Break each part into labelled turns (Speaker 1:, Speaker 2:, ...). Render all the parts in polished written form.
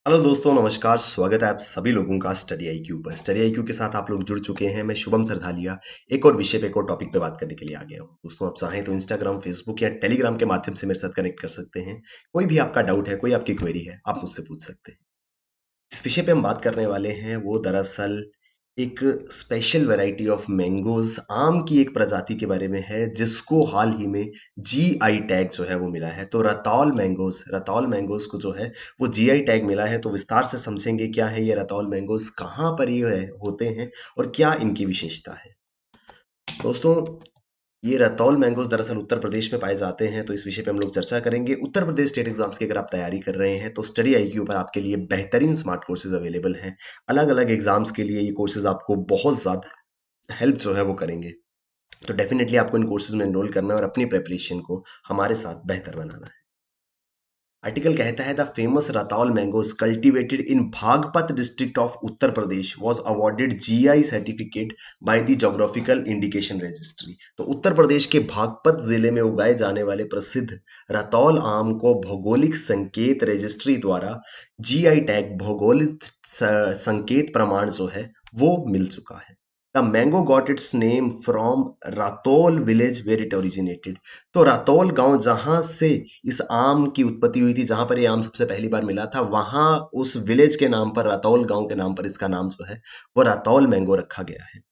Speaker 1: Hello दोस्तों, नमस्कार। स्वागत है आप सभी लोगों का स्टडी आईक्यू पर। स्टडी आईक्यू के साथ आप लोग जुड़ चुके हैं। मैं शुभम सरधालिया एक और विषय पे एक और टॉपिक पे बात करने के लिए आ गया हूँ। दोस्तों, आप चाहें तो इंस्टाग्राम, फेसबुक या टेलीग्राम के माध्यम से मेरे साथ कनेक्ट कर सकते हैं। कोई भी आपका डाउट है, कोई आपकी क्वेरी है, आप मुझसे पूछ सकते हैं। इस विषय पे हम बात करने वाले हैं वो दरअसल एक स्पेशल वैरायटी ऑफ मैंगोज, आम की एक प्रजाति के बारे में है जिसको हाल ही में जीआई टैग जो है वो मिला है। तो रतौल मैंगोज को जो है वो जीआई टैग मिला है। तो विस्तार से समझेंगे क्या है ये रतौल मैंगोज, कहाँ पर ये होते हैं और क्या इनकी विशेषता है। दोस्तों, ये रतौल मैंगोज दरअसल उत्तर प्रदेश में पाए जाते हैं। तो इस विषय पे हम लोग चर्चा करेंगे। उत्तर प्रदेश स्टेट एग्जाम्स की अगर आप तैयारी कर रहे हैं तो स्टडी आईक्यू पर आपके लिए बेहतरीन स्मार्ट कोर्सेज अवेलेबल हैं। अलग अलग एग्जाम्स के लिए ये कोर्सेज आपको बहुत ज़्यादा हेल्प जो है वो करेंगे। तो डेफिनेटली आपको इन कोर्सेज में एनरोल करना है और अपनी प्रेपरेशन को हमारे साथ बेहतर बनाना है। आर्टिकल कहता है the famous Rataul mangoes cultivated in Baghpat district of Uttar Pradesh was awarded GI certificate by the geographical indication registry. तो उत्तर प्रदेश के भागपत जिले में उगाए जाने वाले प्रसिद्ध रतौल आम को भौगोलिक संकेत रजिस्ट्री द्वारा जीआई टैग, भौगोलिक संकेत प्रमाण जो है वो मिल चुका है। The mango got its name from Rataul village where it originated. तो रातौल गांव जहां से इस आम की उत्पत्ति हुई थी, जहां पर ये आम सबसे पहली बार मिला था, वहां उस विलेज के नाम पर, रातौल गांव के नाम पर इसका नाम जो है वो रातौल मैंगो रखा गया है।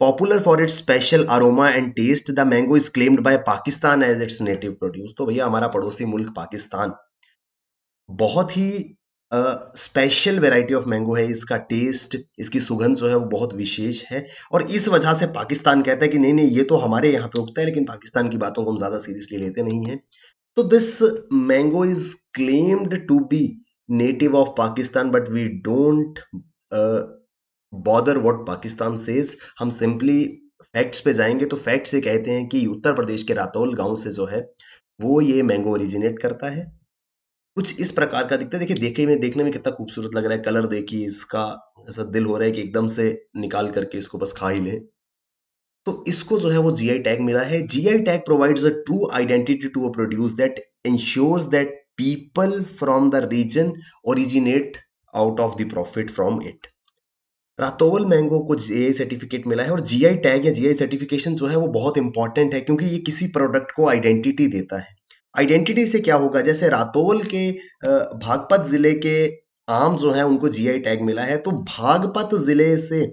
Speaker 1: Popular for its special aroma and taste, the mango is claimed by Pakistan as its native produce. तो भैया हमारा पड़ोसी मुल्क पाकिस्तान बहुत ही स्पेशल वैरायटी ऑफ मैंगो है। इसका टेस्ट, इसकी सुगंध जो है वो बहुत विशेष है और इस वजह से पाकिस्तान कहता है कि नहीं नहीं, ये तो हमारे यहाँ पे उगता है। लेकिन पाकिस्तान की बातों को हम ज्यादा सीरियसली लेते नहीं हैं। तो this mango is claimed to be native of Pakistan, but we don't uh, bother what Pakistan says. हम सिंपली फैक्ट्स पे जाएंगे तो फैक्ट्स ये कहते हैं कि उत्तर प्रदेश के रातौल गांव से जो है वो ये मैंगो ओरिजिनेट करता है। कुछ इस प्रकार का दिखता है। देखिए, देखने में कितना खूबसूरत लग रहा है। कलर देखिए इसका, ऐसा दिल हो रहा है कि एकदम से निकाल करके इसको बस खा ही ले। तो इसको जो है वो जीआई टैग मिला है। GI tag provides a true identity to a produce that ensures that people from the region originate out of the profit from it. Rataul mango को जीआई सर्टिफिकेट मिला है और जीआई टैग या जीआई सर्टिफिकेशन जो है वो बहुत इंपॉर्टेंट है क्योंकि ये किसी प्रोडक्ट को आइडेंटिटी देता है। आइडेंटिटी से क्या होगा, जैसे रातौल के भागपत जिले के आम जो है उनको जीआई टैग मिला है, तो भागपत जिले से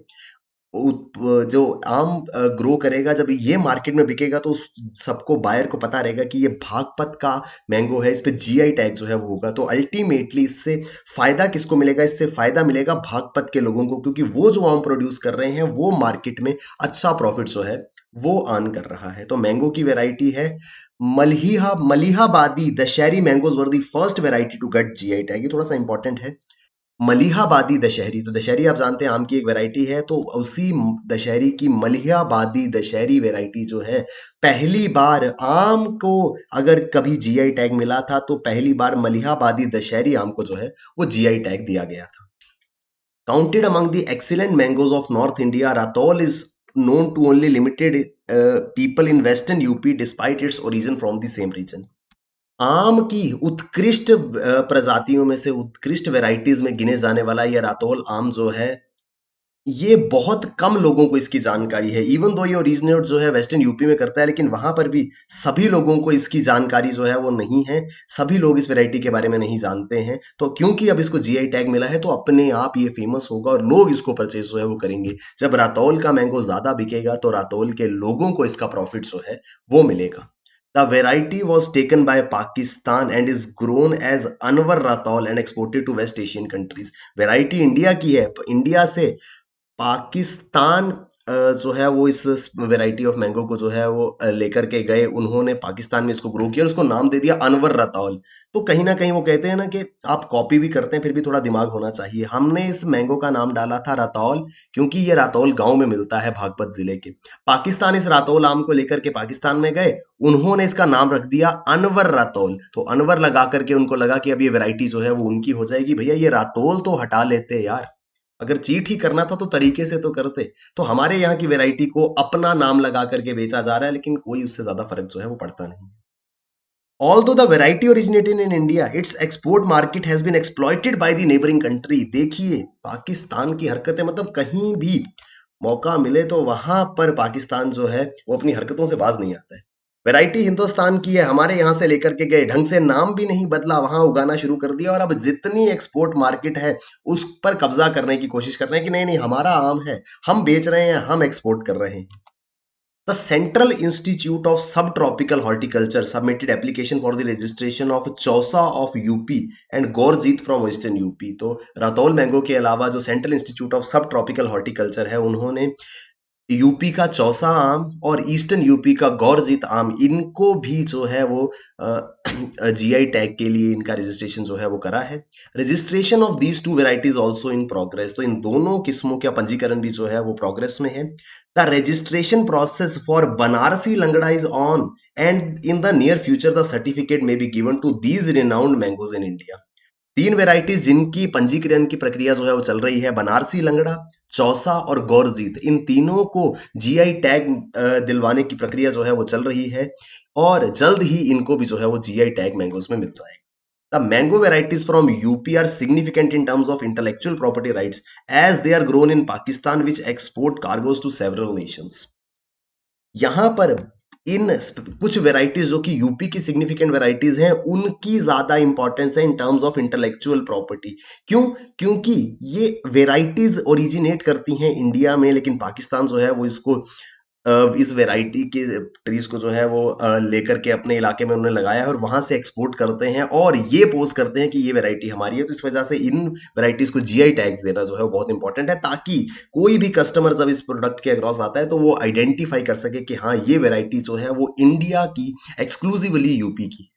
Speaker 1: जो आम ग्रो करेगा, जब ये मार्केट में बिकेगा तो सबको, बायर को पता रहेगा कि ये भागपत का मैंगो है, इस पे जीआई टैग जो है वो होगा। तो अल्टीमेटली इससे फायदा किसको मिलेगा? इससे फायदा मिलेगा भागपत के लोगों को, क्योंकि वो जो आम प्रोड्यूस कर रहे हैं वो मार्केट में अच्छा प्रॉफिट जो है वो अर्न कर रहा है। तो मैंगो की वेराइटी है Malihabadi Dasheri mangoes were the first variety to get GI tag. ये थोड़ा सा इंपॉर्टेंट है। मलिहाबादी दशहरी, तो दशहरी आप जानते हैं आम की एक वैरायटी है, तो उसी दशहरी की मलिहाबादी दशहरी वैरायटी जो है, पहली बार आम को अगर कभी जीआई टैग मिला था तो पहली बार मलिहाबादी दशहरी आम को जो है वो जीआई टैग दिया गया था। Counted among the excellent mangoes of north India, Rataul is known to only limited people in western UP despite its origin from the same region। आम की उत्कृष्ट प्रजातियों में से, उत्कृष्ट वैरायटीज में गिने जाने वाला ये रातौल आम जो है, ये बहुत कम लोगों को इसकी जानकारी है। इवन दो ये ओरिजिनेट जो है वेस्टर्न यूपी में करता है, लेकिन वहां पर भी सभी लोगों को इसकी जानकारी जो है वो नहीं है। सभी लोग इस वैरायटी के बारे में नहीं जानते हैं। तो क्योंकि अब इसको जीआई टैग मिला है तो अपने आप ये फेमस होगा और लोग इसको परचेज जो है वो करेंगे। जब रातौल का मैंगो ज्यादा बिकेगा तो रातौल के लोगों को इसका प्रॉफिट जो है वो मिलेगा। The variety was taken by Pakistan and is grown as Anwar Ratal and exported to West Asian countries। Variety India की है, इंडिया से पाकिस्तान जो है वो इस वैरायटी ऑफ मैंगो को जो है वो लेकर के गए। उन्होंने पाकिस्तान में इसको ग्रो किया और उसको नाम दे दिया अनवर रतौल। तो कहीं ना कहीं वो कहते हैं ना कि आप कॉपी भी करते हैं फिर भी थोड़ा दिमाग होना चाहिए। हमने इस मैंगो का नाम डाला था रतौल क्योंकि ये रातौल गांव में मिलता है भागपत जिले के। पाकिस्तान इस रातौल आम को लेकर के पाकिस्तान में गए, उन्होंने इसका नाम रख दिया अनवर रातौल। तो अनवर लगा करके उनको लगा कि अब ये वैरायटी जो है वो उनकी हो जाएगी। भैया ये रातौल तो हटा लेते यार, अगर चीट ही करना था तो तरीके से तो करते। तो हमारे यहाँ की वैरायटी को अपना नाम लगा करके बेचा जा रहा है, लेकिन कोई उससे ज्यादा फर्क जो है वो पड़ता नहीं। Although the variety originated in India, its export market has been exploited by the neighboring country. देखिए पाकिस्तान की हरकतें, मतलब कहीं भी मौका मिले तो वहां पर पाकिस्तान जो है वो अपनी हरकतों से बाज नहीं आता है। वैरायटी हिंदुस्तान की है, हमारे यहाँ से लेकर के गए, ढंग से नाम भी नहीं बदला, वहां उगाना शुरू कर दिया और अब जितनी एक्सपोर्ट मार्केट है उस पर कब्जा करने की कोशिश कर रहे हैं कि नहीं नहीं हमारा आम है, हम बेच रहे हैं, हम एक्सपोर्ट कर रहे हैं। The Central Institute of Subtropical Horticulture submitted application for the registration of Chausa of UP and Gorjeet from Western UP। तो रातौल मैंगो के अलावा जो सेंट्रल इंस्टीट्यूट ऑफ सब ट्रॉपिकल हॉर्टिकल्चर है, उन्होंने यूपी का चौसा आम और ईस्टर्न यूपी का गौरजीत आम, इनको भी जो है वो जीआई टैग के लिए इनका रजिस्ट्रेशन जो है वो करा है। Registration of these two varieties also in progress. तो इन दोनों किस्मों का पंजीकरण भी जो है वो प्रोग्रेस में है। The registration process for Banarasi Langra is on and in the near future the certificate may be given to these renowned mangoes in India. तीन वेराइटीज जिनकी पंजीकरण की प्रक्रिया जो है वो चल रही है, बनारसी लंगड़ा, चौसा और गौरजीत, इन तीनों को जीआई टैग दिलवाने की प्रक्रिया जो है वो चल रही है और जल्द ही इनको भी जो है वो जीआई टैग मैंगोज में मिल जाएगा। The mango varieties from UP are significant in terms of intellectual property rights as they are grown in Pakistan, which export cargoes to several nations। यहाँ पर कुछ वेराइटीज जो कि यूपी की सिग्निफिकेंट वेराइटीज हैं, उनकी ज्यादा इंपॉर्टेंस है in terms of intellectual property. क्यों? क्योंकि ये वेराइटीज ओरिजिनेट करती हैं इंडिया में, लेकिन पाकिस्तान जो है वो इसको इस वैरायटी के ट्रीज को जो है वो लेकर के अपने इलाके में उन्होंने लगाया है और वहां से एक्सपोर्ट करते हैं और ये पोस्ट करते हैं कि ये वैरायटी हमारी है। तो इस वजह से इन वैरायटीज को जीआई टैग्स देना जो है वो बहुत इंपॉर्टेंट है, ताकि कोई भी कस्टमर जब इस प्रोडक्ट के अक्रॉस आता है तो वो आइडेंटिफाई कर सके कि हाँ ये वैरायटी जो है वो इंडिया की, एक्सक्लूसिवली यूपी की।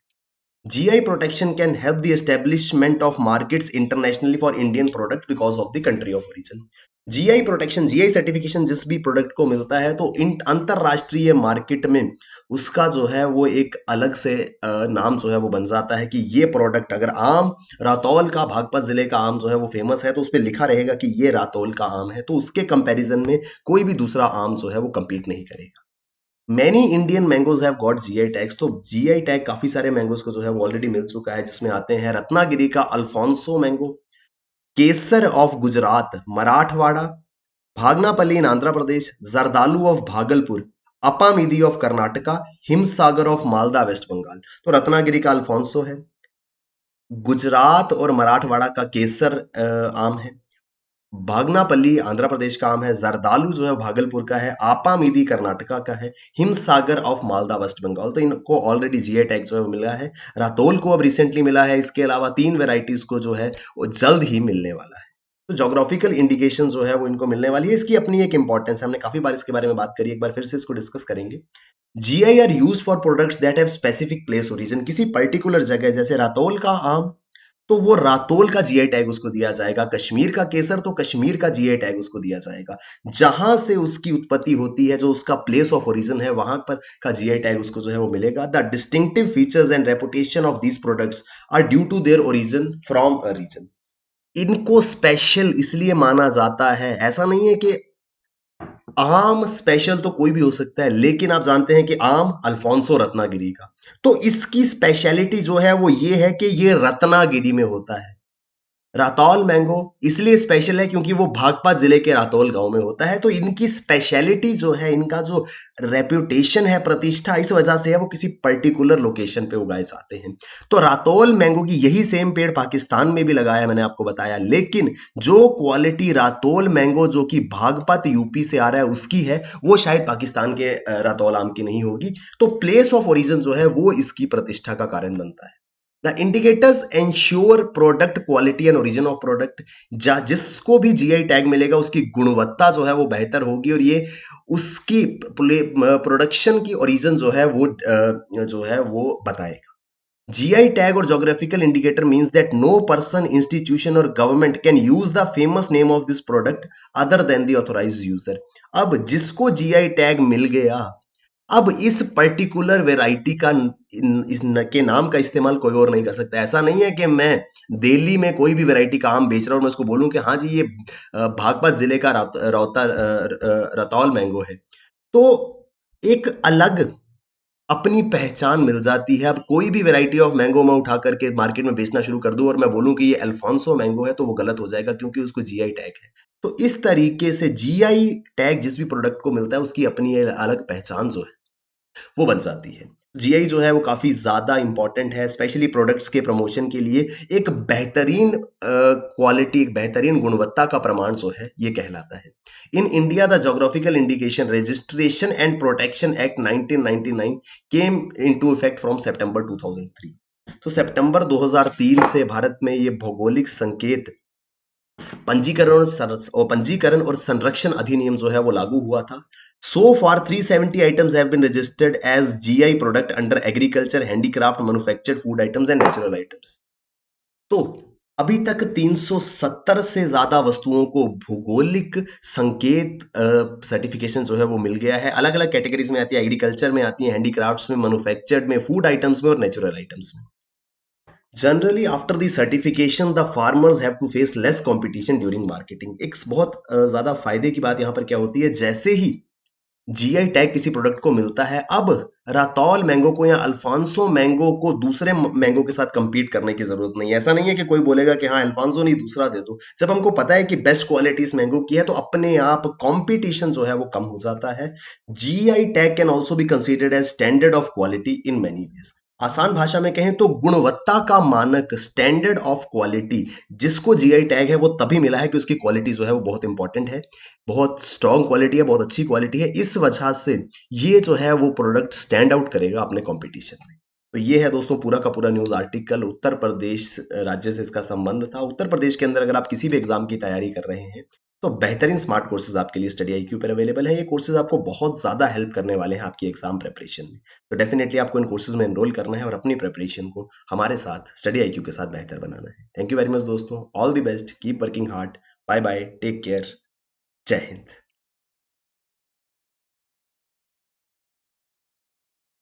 Speaker 1: GI protection can help the establishment of markets internationally for Indian product because of the country of origin। GI protection, GI certification जिस भी प्रोडक्ट को मिलता है तो इन अंतरराष्ट्रीय मार्केट में उसका जो है वो एक अलग से नाम जो है वो बन जाता है कि ये प्रोडक्ट, अगर आम रातौल का, बागपत जिले का आम जो है वो फेमस है तो उस पर लिखा रहेगा कि ये रातौल का आम है, तो उसके कंपैरिजन में कोई भी दूसरा आम जो है वो compete नहीं करेगा। Many Indian mangoes have got GI tags. तो जीआई टैग काफी सारे मैंगोज को जो है वो ऑलरेडी मिल चुका है, जिसमें आते हैं रत्नागिरी का Alphonso mango, Kesar of Gujarat Marathwada, Banganapalli in Andhra Pradesh, Zardalu of Bhagalpur, Appemidi of Karnataka, Himsagar of Malda west Bengal. तो रत्नागिरी का अल्फोंसो है, गुजरात और मराठवाड़ा का केसर आम है, भागनापल्ली आंध्र प्रदेश का आम है, जरदालू जो है भागलपुर का है, आपामीदी कर्नाटका का है, हिमसागर ऑफ मालदा वेस्ट बंगाल। तो इनको ऑलरेडी जीआई टैग जो है वो मिला है। रातौल को अब रिसेंटली मिला है। इसके अलावा तीन वेराइटीज को जो है वो जल्द ही मिलने वाला है। तो जोग्राफिकल इंडिकेशन जो है वो इनको मिलने वाली है। इसकी अपनी एक इंपॉर्टेंस है, हमने काफी बार इसके बारे में बात करी, एक बार फिर से इसको डिस्कस करेंगे। GI are used for products that have specific place origin. किसी पर्टिकुलर जगह, जैसे रातौल का आम तो वो रातौल का जीआई टैग उसको दिया जाएगा, कश्मीर का केसर तो कश्मीर का जीआई टैग उसको दिया जाएगा, जहां से उसकी उत्पत्ति होती है, जो उसका प्लेस ऑफ ओरिजिन है, वहां पर का जीआई टैग उसको जो है वो मिलेगा। The distinctive features and reputation of these products are due to their origin from a region. इनको स्पेशल इसलिए माना जाता है, ऐसा नहीं है कि आम स्पेशल तो कोई भी हो सकता है, लेकिन आप जानते हैं कि आम अल्फोंसो रत्नागिरी का, तो इसकी स्पेशलिटी जो है वो ये है कि ये रत्नागिरी में होता है। रातौल मैंगो इसलिए स्पेशल है क्योंकि वो बागपत जिले के रातौल गांव में होता है। तो इनकी स्पेशलिटी जो है, इनका जो रेप्यूटेशन है, प्रतिष्ठा, इस वजह से है वो किसी पर्टिकुलर लोकेशन पे उगाए जाते हैं। तो रातौल मैंगो की यही सेम पेड़ पाकिस्तान में भी लगाया, मैंने आपको बताया, लेकिन जो क्वालिटी रातौल मैंगो जो कि बागपत यूपी से आ रहा है उसकी है, वो शायद पाकिस्तान के रातौल आम की नहीं होगी। तो प्लेस ऑफ ओरिजिन जो है वो इसकी प्रतिष्ठा का कारण बनता है। The indicators ensure product quality and origin of product. जिसको भी जीआई टैग मिलेगा उसकी गुणवत्ता जो है वो बेहतर होगी और ये उसकी प्रोडक्शन की ओरिजिन जो है वो बताएगा। GI tag or geographical indicator means that no person, institution or government can use the famous name of this product other than the authorized user। अब जिसको GI tag मिल गया, अब इस पर्टिकुलर वेराइटी का के नाम का इस्तेमाल कोई और नहीं कर सकता। ऐसा नहीं है कि मैं दिल्ली में कोई भी वेराइटी का आम बेच रहा हूँ और मैं उसको बोलूं कि हाँ जी ये बागपत जिले का रतौल मैंगो है। तो एक अलग अपनी पहचान मिल जाती है। अब कोई भी वैरायटी ऑफ मैंगो मैं उठा करके मार्केट में बेचना शुरू कर दूं और मैं बोलूं कि ये अल्फांसो मैंगो है, तो वो गलत हो जाएगा, क्योंकि उसको जीआई टैग है। तो इस तरीके से जीआई टैग जिस भी प्रोडक्ट को मिलता है, उसकी अपनी अलग पहचान जो है वो बन जाती है। जीआई जो है वो काफ़ी ज़्यादा इंपॉर्टेंट है, स्पेशली प्रोडक्ट्स के प्रमोशन के लिए। एक बेहतरीन क्वालिटी, एक बेहतरीन गुणवत्ता का प्रमाण जो है ये कहलाता है। In India the geographical indication registration and protection act 1999 came into effect from September 2003। तो सितंबर 2003 से भारत में ये भौगोलिक संकेत पंजीकरण और संरक्षण अधिनियम जो है वो लागू हुआ था। So far 370 items have been registered as GI product under agriculture, handicraft, manufactured food items and natural items. तो अभी तक 370 से ज्यादा वस्तुओं को भौगोलिक संकेत सर्टिफिकेशन जो है वो मिल गया है। अलग अलग कैटेगरीज में आती है, एग्रीकल्चर में आती है, हैंडीक्राफ्ट्स में, मैन्युफैक्चर्ड में, फूड आइटम्स में और नेचुरल आइटम्स में। Generally after the certification the farmers have to face less competition during marketing. एक बहुत ज्यादा फायदे की बात यहाँ पर क्या होती है, जैसे ही जीआई टैग किसी प्रोडक्ट को मिलता है, अब रातौल मैंगो को या अल्फांसो मैंगो को दूसरे मैंगो के साथ compete करने की जरूरत नहीं है। ऐसा नहीं है कि कोई बोलेगा कि हाँ अल्फांसो नहीं दूसरा दे दो। जब हमको पता है कि बेस्ट क्वालिटी इस मैंगो की है, तो अपने आप कंपटीशन जो है वो कम हो जाता है। GI tag can also be considered as standard of quality in many ways. आसान भाषा में कहें तो गुणवत्ता का मानक, स्टैंडर्ड ऑफ क्वालिटी, जिसको जीआई टैग है वो तभी मिला है कि उसकी क्वालिटी जो है वो बहुत इंपॉर्टेंट है, बहुत स्ट्रॉन्ग क्वालिटी है, बहुत अच्छी क्वालिटी है। इस वजह से ये जो है वो प्रोडक्ट स्टैंड आउट करेगा अपने कंपटीशन में। तो ये है दोस्तों पूरा का पूरा न्यूज़ आर्टिकल। उत्तर प्रदेश राज्य से इसका संबंध था। उत्तर प्रदेश के अंदर अगर आप किसी भी एग्जाम की तैयारी कर रहे हैं, तो बेहतरीन स्मार्ट कोर्सेज आपके लिए स्टडी आईक्यू पर अवेलेबल है। ये कोर्सेज आपको बहुत ज़्यादा हेल्प करने वाले हैं आपकी एग्जाम प्रिपरेशन में। तो डेफिनेटली आपको इन कोर्सेज में एनरोल करना है और अपनी प्रिपरेशन को हमारे साथ स्टडी आईक्यू के साथ बेहतर बनाना है। थैंक यू वेरी मच दोस्तों, all the best, keep working hard, bye bye, take care, जय हिंद।